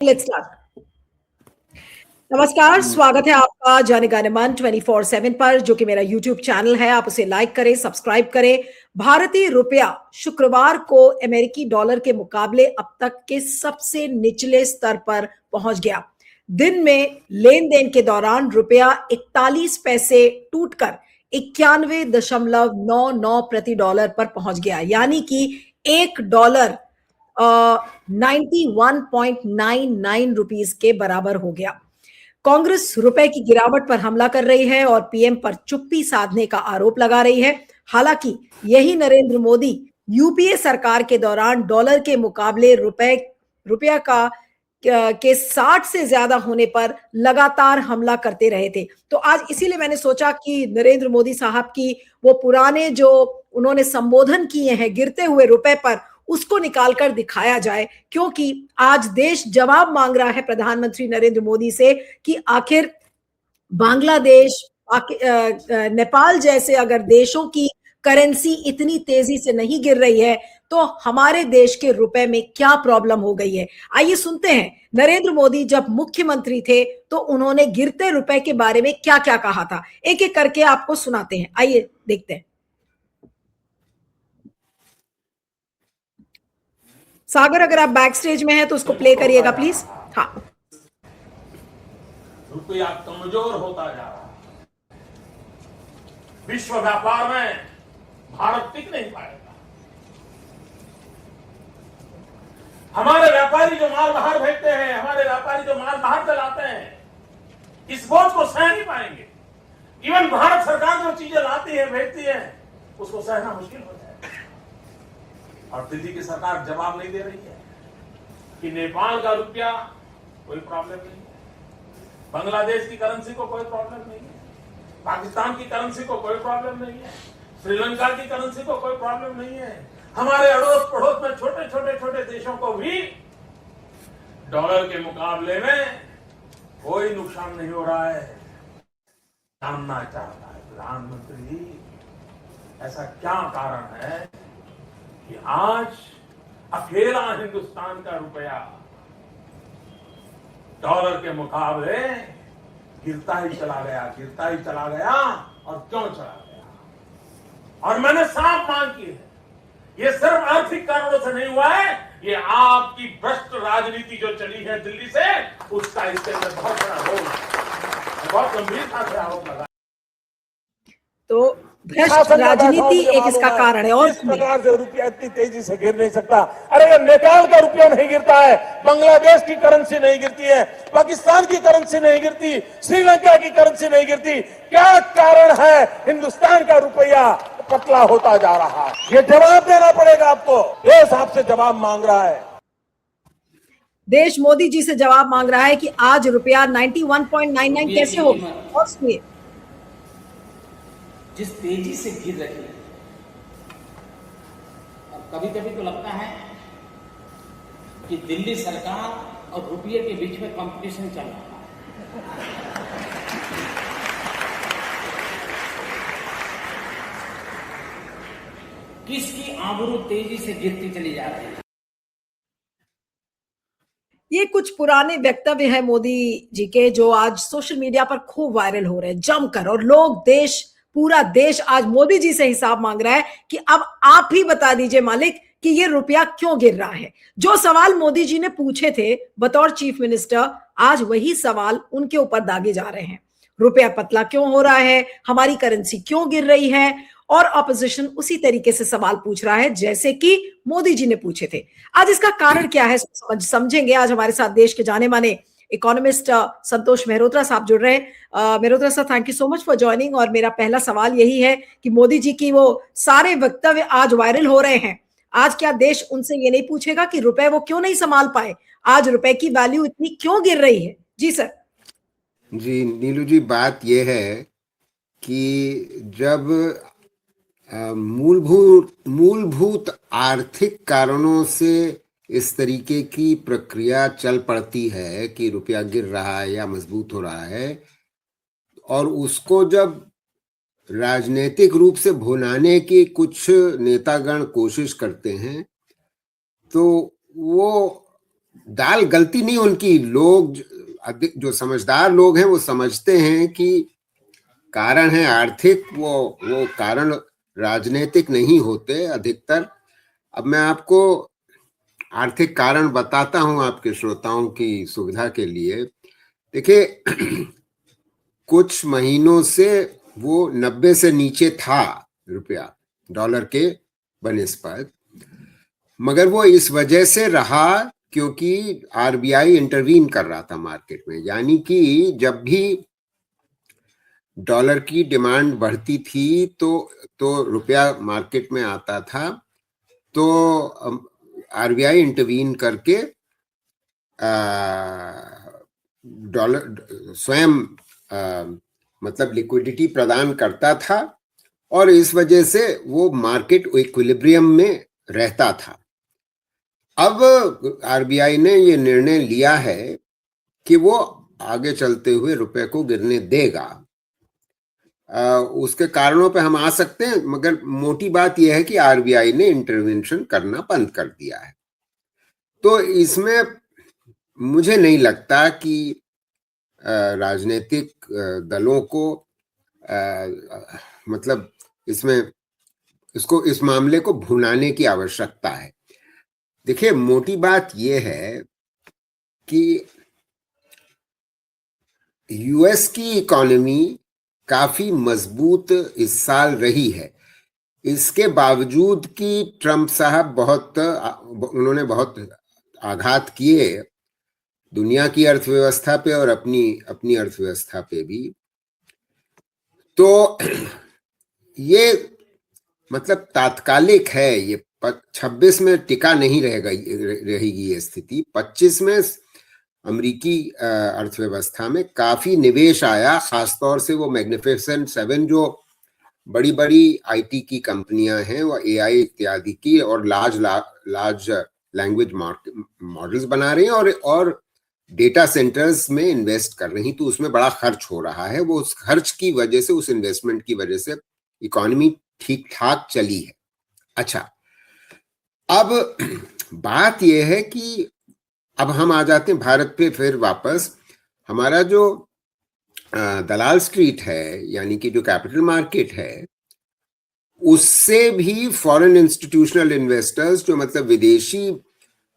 Let's start. नमस्कार, स्वागत है आपका जाने गाने मन 24/7 पर, जो कि मेरा यूट्यूब चैनल है। आप उसे लाइक करें, सब्सक्राइब करें। भारतीय रुपया शुक्रवार को अमेरिकी डॉलर के मुकाबले अब तक के सबसे निचले स्तर पर पहुंच गया। दिन में लेन देन के दौरान रुपया 41 पैसे टूटकर 91.99 प्रति डॉलर पर पहुंच गया, यानी कि $1 91.99 रुपीस के बराबर हो गया। कांग्रेस रुपए की गिरावट पर हमला कर रही है और पीएम पर चुप्पी साधने का आरोप लगा रही है। हालांकि यही नरेंद्र मोदी यूपीए सरकार के दौरान डॉलर के मुकाबले रुपया के 60 से ज्यादा होने पर लगातार हमला करते रहे थे। तो आज इसीलिए मैंने सोचा कि नरेंद्र मोदी साहब की वो पुराने जो उन्होंने संबोधन किए हैं गिरते हुए रुपए पर, उसको निकालकर दिखाया जाए, क्योंकि आज देश जवाब मांग रहा है प्रधानमंत्री नरेंद्र मोदी से कि आखिर बांग्लादेश, नेपाल जैसे अगर देशों की करेंसी इतनी तेजी से नहीं गिर रही है तो हमारे देश के रुपए में क्या प्रॉब्लम हो गई है। आइए सुनते हैं नरेंद्र मोदी जब मुख्यमंत्री थे तो उन्होंने गिरते रुपए के बारे में क्या क्या कहा था। एक एक करके आपको सुनाते हैं, आइए देखते हैं। सागर, अगर आप बैक स्टेज में हैं तो उसको प्ले करिएगा प्लीज। हाँ, रुपया कमजोर होता जा रहा है। विश्व व्यापार में भारत टिक नहीं पाएगा। हमारे व्यापारी जो माल बाहर भेजते हैं, हमारे व्यापारी जो माल बाहर चलाते हैं, इस बोझ को सह नहीं पाएंगे। इवन भारत सरकार जो चीजें लाती है, भेजती है, उसको सहना मुश्किल हो जाएगा। और दिल्ली की सरकार जवाब नहीं दे रही है कि नेपाल का रुपया कोई प्रॉब्लम नहीं है, बांग्लादेश की करेंसी को कोई प्रॉब्लम नहीं है, पाकिस्तान की करेंसी को कोई प्रॉब्लम नहीं है, श्रीलंका की करेंसी को कोई प्रॉब्लम नहीं है। हमारे अड़ोस पड़ोस में छोटे देशों को भी डॉलर के मुकाबले में कोई नुकसान नहीं हो रहा है। जानना चाहता है प्रधानमंत्री जी, ऐसा क्या कारण है कि आज अकेला हिंदुस्तान का रुपया डॉलर के मुकाबले गिरता ही चला गया और क्यों चला गया। और मैंने साफ मांग की है, ये सिर्फ आर्थिक कारणों से नहीं हुआ है, ये आपकी भ्रष्ट राजनीति जो चली है दिल्ली से, उसका इसके अंदर बहुत बड़ा रोल है। बहुत गंभीरता से आरोप लगा। तो भ्रष्ट राजनीति एक इसका कारण है। और इस प्रकार से रुपया इतनी तेजी से गिर नहीं सकता। अरे नेपाल का रुपया नहीं गिरता है, बांग्लादेश की करेंसी नहीं गिरती है, पाकिस्तान की करेंसी नहीं गिरती, श्रीलंका की करेंसी नहीं गिरती। क्या कारण है हिंदुस्तान का रुपया पतला होता जा रहा है? ये जवाब देना पड़ेगा आपको। देश आपसे जवाब मांग रहा है। देश मोदी जी से जवाब मांग रहा है कि आज रुपया 91.99 कैसे हो। और सुनिए, जिस तेजी से गिर रही है, और कभी कभी तो लगता है कि दिल्ली सरकार और रुपये के बीच में कंपटीशन चल रहा है। किसकी आबरू तेजी से गिरती चली जा रही है। ये कुछ पुराने वक्तव्य है मोदी जी के, जो आज सोशल मीडिया पर खूब वायरल हो रहे हैं जमकर, और लोग पूरा देश आज मोदी जी से हिसाब मांग रहा है कि अब आप ही बता दीजिए मालिक कि ये रुपया क्यों गिर रहा है। जो सवाल मोदी जी ने पूछे थे बतौर चीफ मिनिस्टर, आज वही सवाल उनके ऊपर दागे जा रहे हैं। रुपया पतला क्यों हो रहा है, हमारी करेंसी क्यों गिर रही है, और ऑपोजिशन उसी तरीके से सवाल पूछ रहा है जैसे कि मोदी जी ने पूछे थे। आज इसका कारण क्या है समझेंगे। आज हमारे साथ देश के जाने माने इकोनॉमिस्ट संतोष मेहरोत्रा साहब जुड़ रहे हैं। मेहरोत्रा साहब, thank you so much for joining. और मेरा पहला सवाल यही है कि मोदी जी की वो सारे वक्तव्य आज वायरल हो रहे हैं, आज क्या देश उनसे ये नहीं पूछेगा कि रुपए वो क्यों नहीं संभाल पाए, आज रुपए की वैल्यू इतनी क्यों गिर रही है? जी सर। जी नीलू जी, बात यह है कि जब मूलभूत आर्थिक कारणों से इस तरीके की प्रक्रिया चल पड़ती है कि रुपया गिर रहा है या मजबूत हो रहा है, और उसको जब राजनीतिक रूप से भुनाने की कुछ नेतागण कोशिश करते हैं, तो वो दाल गलती नहीं उनकी, लोग जो समझदार लोग हैं वो समझते हैं कि कारण है आर्थिक, वो कारण राजनीतिक नहीं होते अधिकतर। अब मैं आपको आर्थिक कारण बताता हूं आपके श्रोताओं की सुविधा के लिए। देखिए कुछ महीनों से वो 90 से नीचे था रुपया डॉलर के बनिस्पत, मगर वो इस वजह से रहा क्योंकि आरबीआई इंटरवीन कर रहा था मार्केट में। यानी कि जब भी डॉलर की डिमांड बढ़ती थी तो रुपया मार्केट में आता था, तो आरबीआई इंटरवीन करके डॉलर स्वयं मतलब लिक्विडिटी प्रदान करता था, और इस वजह से वो मार्केट इक्विलिब्रियम में रहता था। अब आरबीआई ने ये निर्णय लिया है कि वो आगे चलते हुए रुपए को गिरने देगा। उसके कारणों पे हम आ सकते हैं, मगर मोटी बात यह है कि आरबीआई ने इंटरवेंशन करना बंद कर दिया है। तो इसमें मुझे नहीं लगता कि राजनीतिक दलों को मतलब इस मामले को भुनाने की आवश्यकता है। देखिए मोटी बात यह है कि यूएस की इकोनॉमी काफी मजबूत इस साल रही है, इसके बावजूद कि ट्रंप साहब उन्होंने बहुत आघात किए दुनिया की अर्थव्यवस्था पे और अपनी अर्थव्यवस्था पे भी। तो ये मतलब तात्कालिक है, ये 26 में टिका नहीं रहेगी ये स्थिति। 25 में अमेरिकी अर्थव्यवस्था में काफी निवेश आया, खासतौर से वो मैग्निफिसेंट 7 जो बड़ी बड़ी आईटी की कंपनियां हैं, वो एआई इत्यादि की और लार्ज लैंग्वेज मॉडल्स बना रही हैं और डेटा सेंटर्स में इन्वेस्ट कर रही, तो उसमें बड़ा खर्च हो रहा है। वो उस खर्च की वजह से, उस इन्वेस्टमेंट की वजह से इकोनॉमी ठीक ठाक चली है। अच्छा, अब बात यह है कि अब हम आ जाते हैं भारत पे फिर वापस। हमारा जो दलाल स्ट्रीट है, यानी कि जो कैपिटल मार्केट है, उससे भी फॉरेन इंस्टीट्यूशनल इन्वेस्टर्स, जो मतलब विदेशी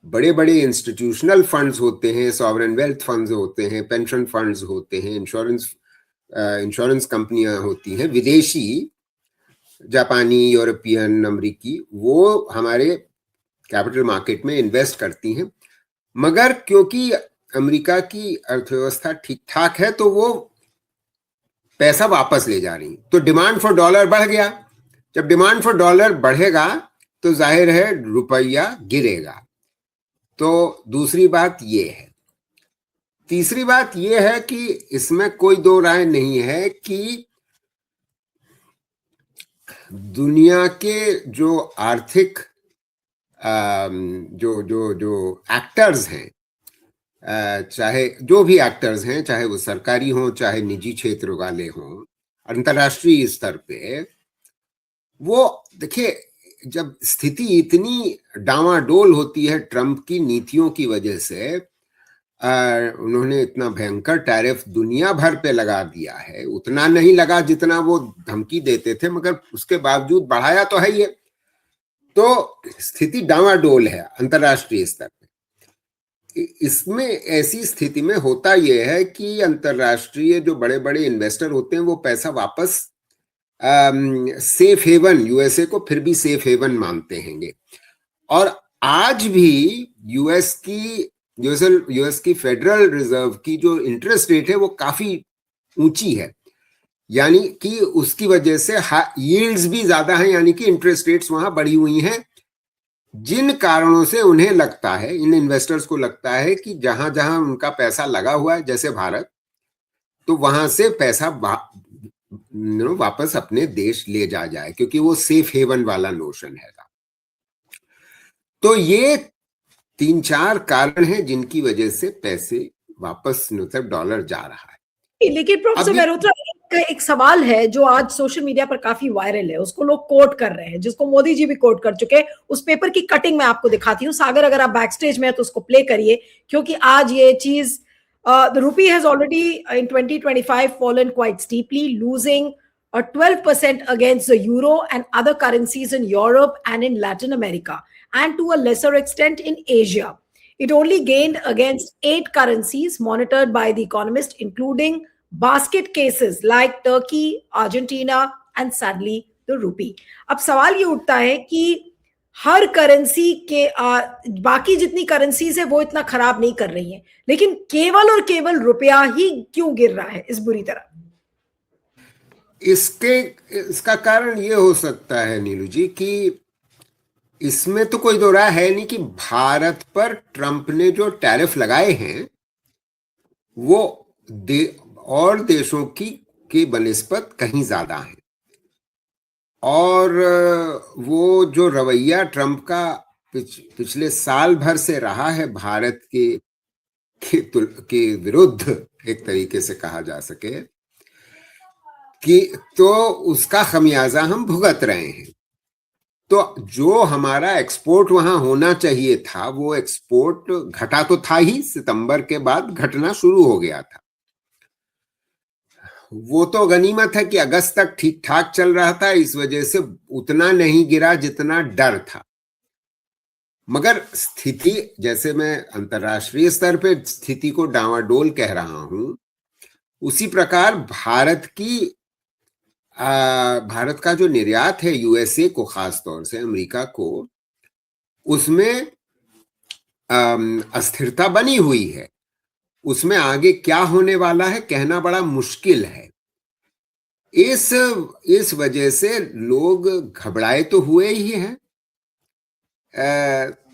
बड़े बड़े इंस्टीट्यूशनल फंड्स होते हैं, सॉवरेन वेल्थ फंड्स होते हैं, पेंशन फंड्स होते हैं, इंश्योरेंस कंपनियां होती हैं विदेशी, जापानी, यूरोपियन, अमेरिकी, वो हमारे कैपिटल मार्केट में इन्वेस्ट करती हैं। मगर क्योंकि अमेरिका की अर्थव्यवस्था ठीक ठाक है तो वो पैसा वापस ले जा रही, तो डिमांड फॉर डॉलर बढ़ गया। जब डिमांड फॉर डॉलर बढ़ेगा तो जाहिर है रुपया गिरेगा। तो दूसरी बात ये है। तीसरी बात ये है कि इसमें कोई दो राय नहीं है कि दुनिया के जो आर्थिक जो एक्टर्स हैं, चाहे जो भी एक्टर्स हैं, चाहे वो सरकारी हों चाहे निजी क्षेत्र वाले हों, अंतर्राष्ट्रीय स्तर पे, वो देखिए जब स्थिति इतनी डामाडोल होती है ट्रंप की नीतियों की वजह से, उन्होंने इतना भयंकर टैरिफ दुनिया भर पे लगा दिया है, उतना नहीं लगा जितना वो धमकी देते थे, मगर उसके बावजूद बढ़ाया तो है ये, तो स्थिति डामाडोल है अंतर्राष्ट्रीय स्तर पे। इसमें ऐसी स्थिति में होता यह है कि अंतर्राष्ट्रीय जो बड़े बड़े इन्वेस्टर होते हैं वो पैसा वापस सेफ हेवन, यूएसए को फिर भी सेफ हेवन मानते हैंगे। और आज भी यूएस की फेडरल रिजर्व की जो इंटरेस्ट रेट है वो काफी ऊंची है, यानी कि उसकी वजह से यील्ड्स भी ज्यादा हैं, यानी कि इंटरेस्ट रेट्स वहां बढ़ी हुई हैं, जिन कारणों से उन्हें लगता है, इन इन्वेस्टर्स को लगता है कि जहां जहां उनका पैसा लगा हुआ है, जैसे भारत, तो वहां से पैसा वापस अपने देश ले जाए, क्योंकि वो सेफ हेवन वाला नोशन है। तो ये 3-4 कारण हैं जिनकी वजह से पैसे वापस मतलब डॉलर जा रहा है। लेकिन प्रोफेसर मेहरोत्रा, का एक सवाल है जो आज सोशल मीडिया पर काफी वायरल है, उसको लोग कोट कर रहे हैं, जिसको मोदी जी भी कोट कर चुके हैं। उस पेपर की कटिंग मैं आपको दिखाती हूँ। सागर, अगर आप बैक स्टेज में है तो उसको प्ले करिए, क्योंकि आज ये चीज, the rupee has already in 2025 fallen quite steeply, losing 12% against the euro and other currencies in Europe and in Latin America, and to a lesser extent in Asia. It only gained against 8 currencies monitored by The Economist, including basket cases like Turkey, Argentina, and sadly the rupee. अब सवाल ये उठता है कि हर currency के बाकी जितनी currencies है वो इतना खराब नहीं कर रही हैं, लेकिन केवल और केवल रुपया ही क्यों गिर रहा है इस बुरी तरह? इसका कारण ये हो सकता है नीलू जी कि इसमें तो कोई दो राय है नहीं कि भारत पर ट्रंप ने जो टैरिफ लगाए हैं वो और देशों की बनिस्बत कहीं ज्यादा है। और वो जो रवैया ट्रंप का पिछले साल भर से रहा है भारत के विरुद्ध, एक तरीके से कहा जा सके कि, तो उसका खमियाजा हम भुगत रहे हैं। तो जो हमारा एक्सपोर्ट वहां होना चाहिए था वो एक्सपोर्ट घटा तो था ही, सितंबर के बाद घटना शुरू हो गया था। वो तो गनीमत है कि अगस्त तक ठीक ठाक चल रहा था, इस वजह से उतना नहीं गिरा जितना डर था। मगर स्थिति, जैसे मैं अंतर्राष्ट्रीय स्तर पे स्थिति को डांवाडोल कह रहा हूं, उसी प्रकार भारत का जो निर्यात है यूएसए को, खास तौर से अमेरिका को, उसमें अस्थिरता बनी हुई है। उसमें आगे क्या होने वाला है कहना बड़ा मुश्किल है। इस वजह से लोग घबराए तो हुए ही हैं।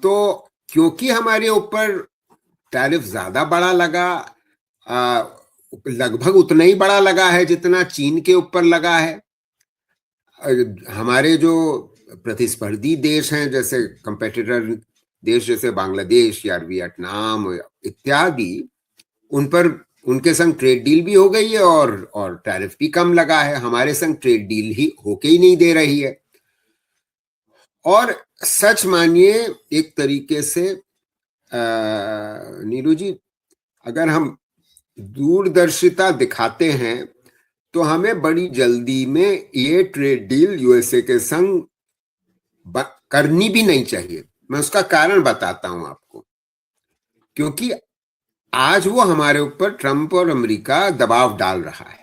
तो क्योंकि हमारे ऊपर टैरिफ ज्यादा बड़ा लगा, लगभग उतना ही बड़ा लगा है जितना चीन के ऊपर लगा है। हमारे जो प्रतिस्पर्धी देश हैं, जैसे कंपेटिटर देश जैसे बांग्लादेश या वियतनाम इत्यादि, उन पर उनके संग ट्रेड डील भी हो गई है और टैरिफ भी कम लगा है। हमारे संग ट्रेड डील ही होके ही नहीं दे रही है। और सच मानिए एक तरीके से नीरू जी, अगर हम दूरदर्शिता दिखाते हैं तो हमें बड़ी जल्दी में ये ट्रेड डील यूएसए के संग करनी भी नहीं चाहिए। मैं उसका कारण बताता हूं आपको। क्योंकि आज वो हमारे ऊपर ट्रंप और अमेरिका दबाव डाल रहा है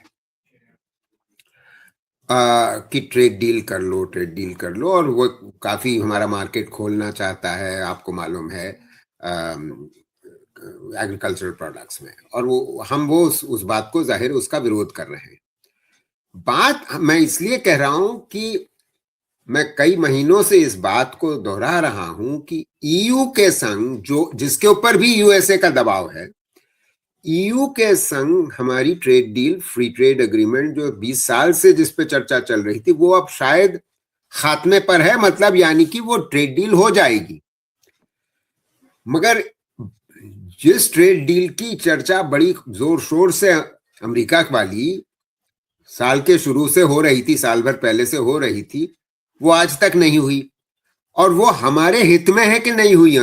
कि ट्रेड डील कर लो, ट्रेड डील कर लो, और वो काफी हमारा मार्केट खोलना चाहता है, आपको मालूम है, एग्रीकल्चरल प्रोडक्ट्स में। और हम उस बात को जाहिर उसका विरोध कर रहे हैं। बात मैं इसलिए कह रहा हूं कि मैं कई महीनों से इस बात को दोहरा रहा हूं कि ईयू के संग, जो जिसके ऊपर भी यूएसए का दबाव है, ईयू के संग हमारी trade deal, free trade agreement जो 20 साल से जिस पे चर्चा चल रही थी, वो अब शायद खात्मे पर है। मतलब यानी कि वो ट्रेड डील हो जाएगी। मगर जिस ट्रेड डील की चर्चा बड़ी जोर शोर से अमेरिका वाली साल के शुरू से हो रही थी, साल भर पहले से हो रही थी, वो आज तक नहीं हुई। और वो हमारे हित में है कि नहीं हुई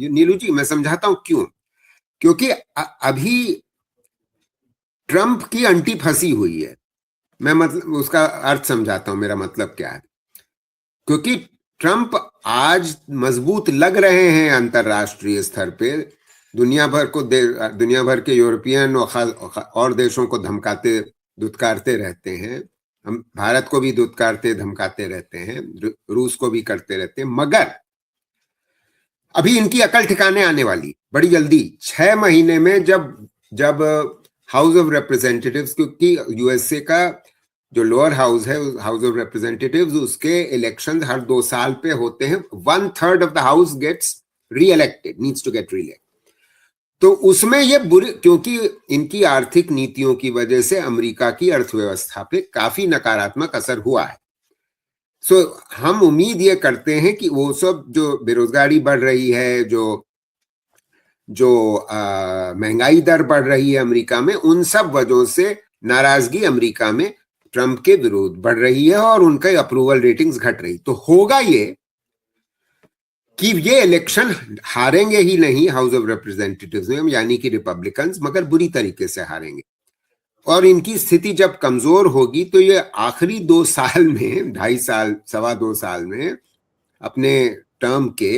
नीलू जी, मैं समझाता हूं क्यों। क्योंकि अभी ट्रंप की अंटी फंसी हुई है। मैं मतलब उसका अर्थ समझाता हूं, मेरा मतलब क्या है। क्योंकि ट्रंप आज मजबूत लग रहे हैं अंतरराष्ट्रीय स्तर पे, दुनिया भर के यूरोपियन और देशों को धमकाते दुत्कारते रहते हैं। हम भारत को भी दुत्कारते धमकाते रहते हैं, रूस को भी करते रहते हैं। मगर अभी इनकी अकल ठिकाने आने वाली बड़ी जल्दी, 6 महीने में, जब हाउस ऑफ रिप्रेजेंटेटिव्स, क्योंकि यूएसए का जो लोअर हाउस है, हाउस ऑफ रिप्रेजेंटेटिव्स, उसके इलेक्शन हर 2 साल पे होते हैं। 1/3 of the house gets reelected, needs to get reelected. तो उसमें ये बुरी, क्योंकि इनकी आर्थिक नीतियों की वजह से अमेरिका की अर्थव्यवस्था पे काफी नकारात्मक असर हुआ है। सो हम उम्मीद ये करते हैं कि वो सब जो बेरोजगारी बढ़ रही है, जो महंगाई दर बढ़ रही है अमेरिका में, उन सब वजहों से नाराजगी अमेरिका में ट्रंप के विरोध बढ़ रही है और उनका अप्रूवल रेटिंग्स घट रही। तो होगा ये कि ये इलेक्शन हारेंगे ही नहीं हाउस ऑफ रिप्रेजेंटेटिव्स में, यानी कि रिपब्लिकन्स, मगर बुरी तरीके से हारेंगे। और इनकी स्थिति जब कमजोर होगी तो ये आखिरी 2 साल में, 2.5 साल, 2.25 साल में अपने टर्म के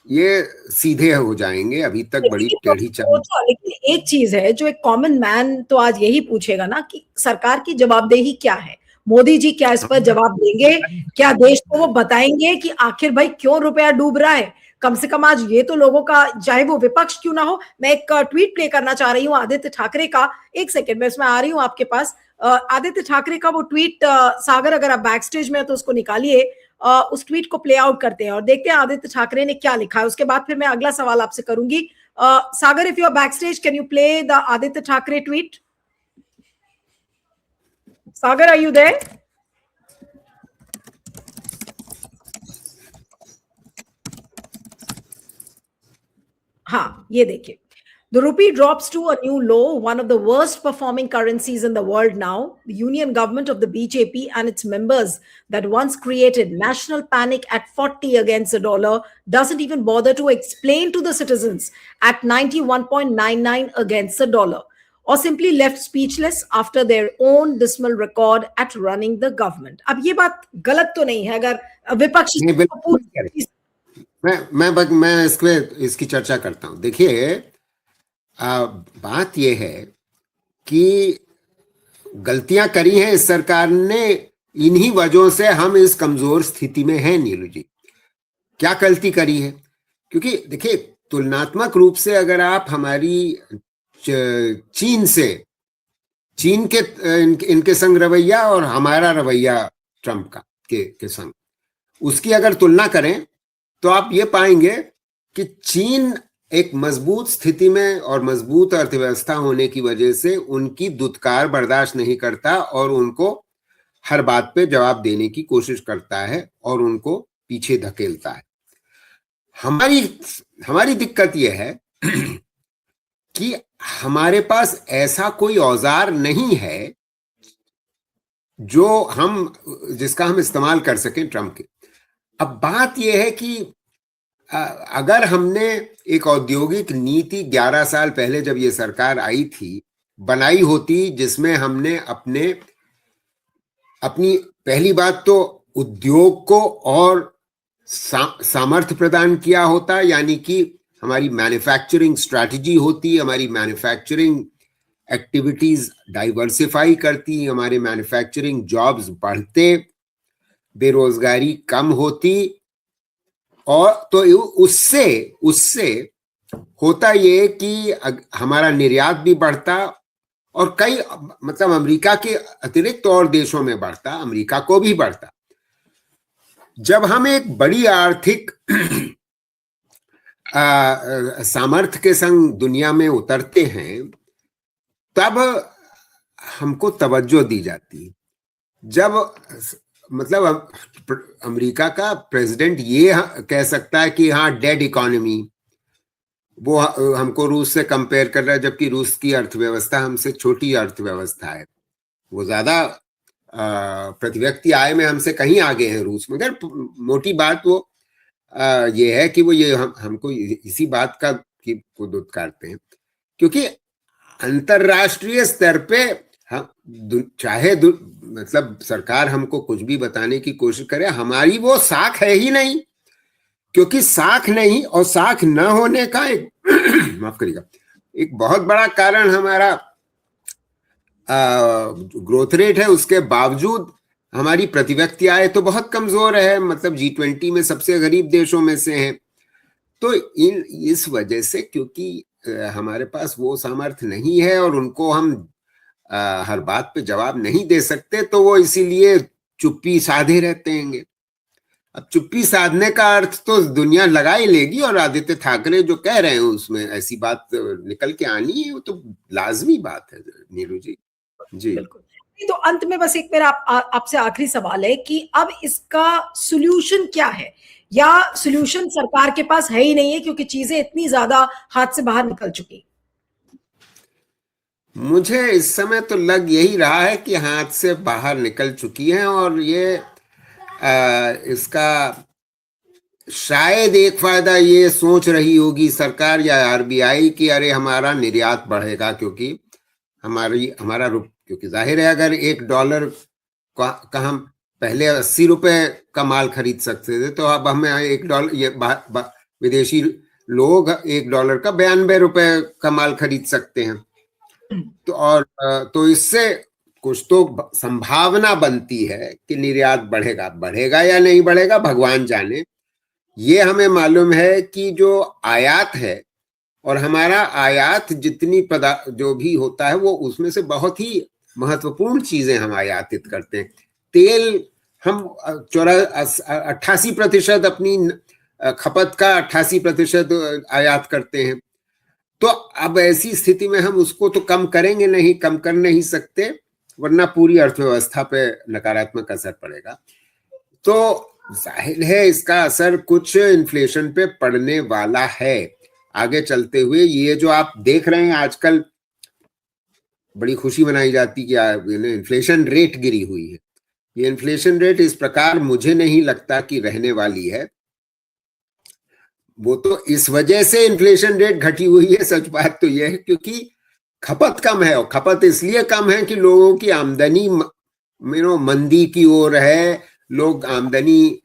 ये सीधे हो जाएंगे। अभी तक बड़ी टेढ़ी चाल। लेकिन एक चीज है जो एक कॉमन मैन तो आज यही पूछेगा ना कि सरकार की जवाबदेही क्या है, मोदी जी क्या इस पर जवाब देंगे, क्या देश को वो बताएंगे कि आखिर भाई क्यों रुपया डूब रहा है? कम से कम आज ये तो लोगों का, चाहे वो विपक्ष क्यों ना हो। मैं एक ट्वीट प्ले करना चाह रही हूँ आदित्य ठाकरे का, एक सेकेंड में इसमें आ रही हूँ आपके पास। आदित्य ठाकरे का वो ट्वीट, सागर अगर आप बैक स्टेज में तो उसको निकालिए, उस ट्वीट को प्ले आउट करते हैं और देखते हैं आदित्य ठाकरे ने क्या लिखा है। उसके बाद फिर मैं अगला सवाल आपसे करूंगी। Sagar, if you are backstage, can you play the Aditya Thackeray tweet? Sagar, are you there? हाँ, ये देखिए। The rupee drops to a new low, one of the worst performing currencies in the world now. The union government of the BJP and its members that once created national panic at 40 against the dollar doesn't even bother to explain to the citizens at 91.99 against the dollar, or simply left speechless after their own dismal record at running the government. अब ये बात गलत तो नहीं है अगर विपक्ष मैं इसकी चर्चा करता हूं। देखिए, बात यह है कि गलतियां करी हैं इस सरकार ने, इन्हीं वजहों से हम इस कमजोर स्थिति में हैं। नीलू जी, क्या गलती करी है? क्योंकि देखिए, तुलनात्मक रूप से अगर आप हमारी चीन के इनके संग रवैया और हमारा रवैया ट्रंप का के संग, उसकी अगर तुलना करें तो आप ये पाएंगे कि चीन एक मजबूत स्थिति में और मजबूत अर्थव्यवस्था होने की वजह से उनकी दुत्कार बर्दाश्त नहीं करता और उनको हर बात पे जवाब देने की कोशिश करता है और उनको पीछे धकेलता है। हमारी दिक्कत यह है कि हमारे पास ऐसा कोई औजार नहीं है जिसका हम इस्तेमाल कर सकें ट्रंप के। अब बात यह है कि अगर हमने एक औद्योगिक नीति 11 साल पहले जब ये सरकार आई थी बनाई होती, जिसमें हमने अपनी पहली बात तो उद्योग को और सामर्थ्य प्रदान किया होता, यानी कि हमारी मैन्युफैक्चरिंग स्ट्रैटेजी होती, हमारी मैन्युफैक्चरिंग एक्टिविटीज डाइवर्सिफाई करती, हमारे मैन्युफैक्चरिंग जॉब्स बढ़ते, बेरोजगारी कम होती, और तो उससे होता ये कि हमारा निर्यात भी बढ़ता और कई मतलब अमेरिका के अतिरिक्त और देशों में बढ़ता, अमेरिका को भी बढ़ता। जब हम एक बड़ी आर्थिक सामर्थ्य के संग दुनिया में उतरते हैं तब हमको तवज्जो दी जाती है। जब मतलब अमेरिका का प्रेसिडेंट ये कह सकता है कि हाँ डेड इकोनॉमी, वो हमको रूस से कंपेयर कर रहा है, जबकि रूस की अर्थव्यवस्था हमसे छोटी अर्थव्यवस्था है, वो ज्यादा प्रति व्यक्ति आय में हमसे कहीं आगे हैं रूस। मगर मोटी बात वो ये है कि वो ये हमको इसी बात का को दुत्कारते हैं क्योंकि अंतरराष्ट्रीय स्तर पे चाहे मतलब सरकार हमको कुछ भी बताने की कोशिश करे, हमारी वो साख है ही नहीं। क्योंकि साख नहीं और साख न होने का एक माफ करिएगा, एक बहुत बड़ा कारण हमारा ग्रोथ रेट है। उसके बावजूद हमारी प्रति व्यक्ति आय तो बहुत कमजोर है, मतलब G20 में सबसे गरीब देशों में से है। तो इस वजह से क्योंकि हमारे पास वो सामर्थ्य नहीं है और उनको हम हर बात पे जवाब नहीं दे सकते, तो वो इसीलिए चुप्पी साधे रहते हैं। अब चुप्पी साधने का अर्थ तो दुनिया लगा ही लेगी, और आदित्य ठाकरे जो कह रहे हैं उसमें ऐसी बात निकल के आनी है, वो तो लाजमी बात है नीरू जी। जी बिल्कुल। तो अंत में बस एक मेरा आपसे आखिरी सवाल है कि अब इसका सॉल्यूशन क्या है, या सॉल्यूशन सरकार के पास है ही नहीं है क्योंकि चीजें इतनी ज्यादा हाथ से बाहर निकल चुकी? मुझे इस समय तो लग यही रहा है कि हाथ से बाहर निकल चुकी है, और ये इसका शायद एक फायदा ये सोच रही होगी सरकार या आरबीआई कि अरे हमारा निर्यात बढ़ेगा, क्योंकि क्योंकि जाहिर है अगर $1 का हम पहले 80 रुपए का माल खरीद सकते थे, तो अब हमें $1 ये विदेशी लोग $1 का 92 रुपए का माल खरीद सकते हैं। तो इससे कुछ तो संभावना बनती है कि निर्यात बढ़ेगा या नहीं बढ़ेगा भगवान जाने। ये हमें मालूम है कि जो आयात है, और हमारा आयात जितनी जो भी होता है वो उसमें से बहुत ही महत्वपूर्ण चीजें हम आयातित करते हैं। तेल हम 88% अपनी खपत का 88% आयात करते हैं। तो अब ऐसी स्थिति में हम उसको तो कम कर नहीं सकते, वरना पूरी अर्थव्यवस्था पे नकारात्मक असर पड़ेगा। तो जाहिर है इसका असर कुछ इन्फ्लेशन पे पड़ने वाला है आगे चलते हुए। ये जो आप देख रहे हैं आजकल बड़ी खुशी मनाई जाती कि इन्फ्लेशन रेट गिरी हुई है। ये इन्फ्लेशन रेट इस प्रकार मुझे नहीं लगता कि रहने वाली है। वो तो इस वजह से इन्फ्लेशन रेट घटी हुई है, सच बात तो यह है क्योंकि खपत कम है, और खपत इसलिए कम है कि लोगों की आमदनी मंदी की ओर है। लोग आमदनी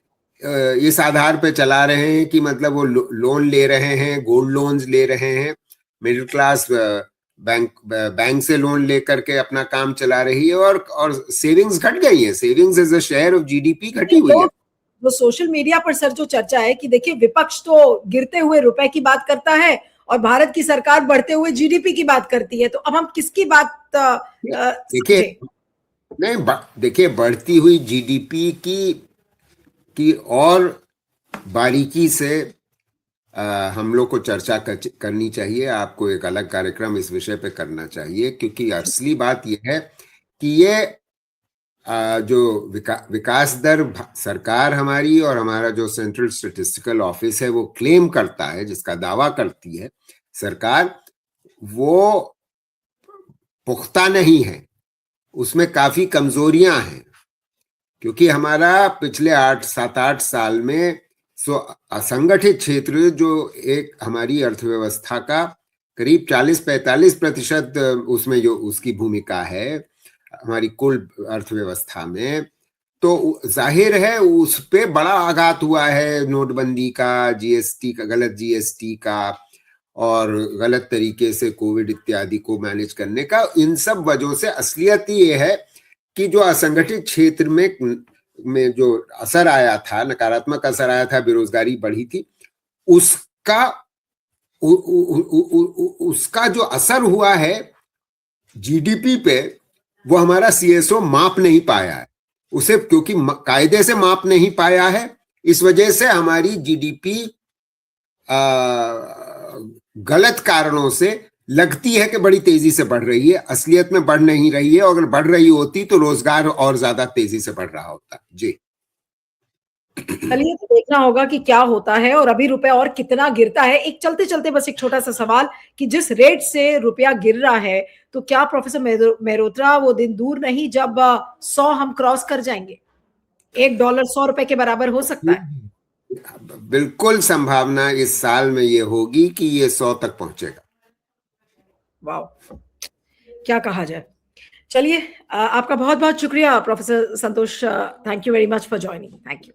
इस आधार पे चला रहे हैं कि मतलब वो लोन ले रहे हैं, गोल्ड लोन्स ले रहे हैं। मिडिल क्लास बैंक से लोन लेकर के अपना काम चला रही है, और सेविंग्स घट गई है। Savings as a share of GDP घटी हुई है। वो सोशल मीडिया पर सर जो चर्चा है कि देखिए विपक्ष तो गिरते हुए रुपए की बात करता है और भारत की सरकार बढ़ते हुए जीडीपी की बात करती है, तो अब हम किसकी बात देखिए नहीं, देखिए बढ़ती हुई जीडीपी की और बारीकी से हम लोग को चर्चा करनी चाहिए। आपको एक अलग कार्यक्रम इस विषय पे करना चाहिए, क्योंकि असली बात यह है कि ये जो विकास दर सरकार हमारी और हमारा जो सेंट्रल स्टैटिस्टिकल ऑफिस है वो क्लेम करता है, जिसका दावा करती है सरकार, वो पुख्ता नहीं है। उसमें काफी कमजोरियां हैं, क्योंकि हमारा पिछले 7-8 साल में असंगठित क्षेत्र जो एक हमारी अर्थव्यवस्था का करीब 40-45% उसमें जो उसकी भूमिका है हमारी कुल अर्थव्यवस्था में, तो जाहिर है उस पे बड़ा आघात हुआ है नोटबंदी का, जीएसटी का, गलत जीएसटी का, और गलत तरीके से कोविड इत्यादि को मैनेज करने का। इन सब वजहों से असलियत ये है कि जो असंगठित क्षेत्र में जो असर आया था, नकारात्मक असर आया था, बेरोजगारी बढ़ी थी, उसका जो असर हुआ है जीडीपी पे, वो हमारा सीएसओ माप नहीं पाया है उसे, क्योंकि कायदे से माप नहीं पाया है। इस वजह से हमारी जीडीपी गलत कारणों से लगती है कि बड़ी तेजी से बढ़ रही है, असलियत में बढ़ नहीं रही है। और अगर बढ़ रही होती तो रोजगार और ज्यादा तेजी से बढ़ रहा होता। जी चलिए, तो देखना होगा कि क्या होता है और अभी रुपया और कितना गिरता है। एक चलते चलते बस एक छोटा सा सवाल कि जिस रेट से रुपया गिर रहा है, तो क्या प्रोफेसर मेहरोत्रा वो दिन दूर नहीं जब 100 हम क्रॉस कर जाएंगे? $1 100 रुपए के बराबर हो सकता है? बिल्कुल संभावना इस साल में ये होगी कि ये 100 तक पहुंचेगा। वाह, क्या कहा जाए। चलिए, आपका बहुत बहुत शुक्रिया professor Santosh. Thank you very much for joining. Thank you.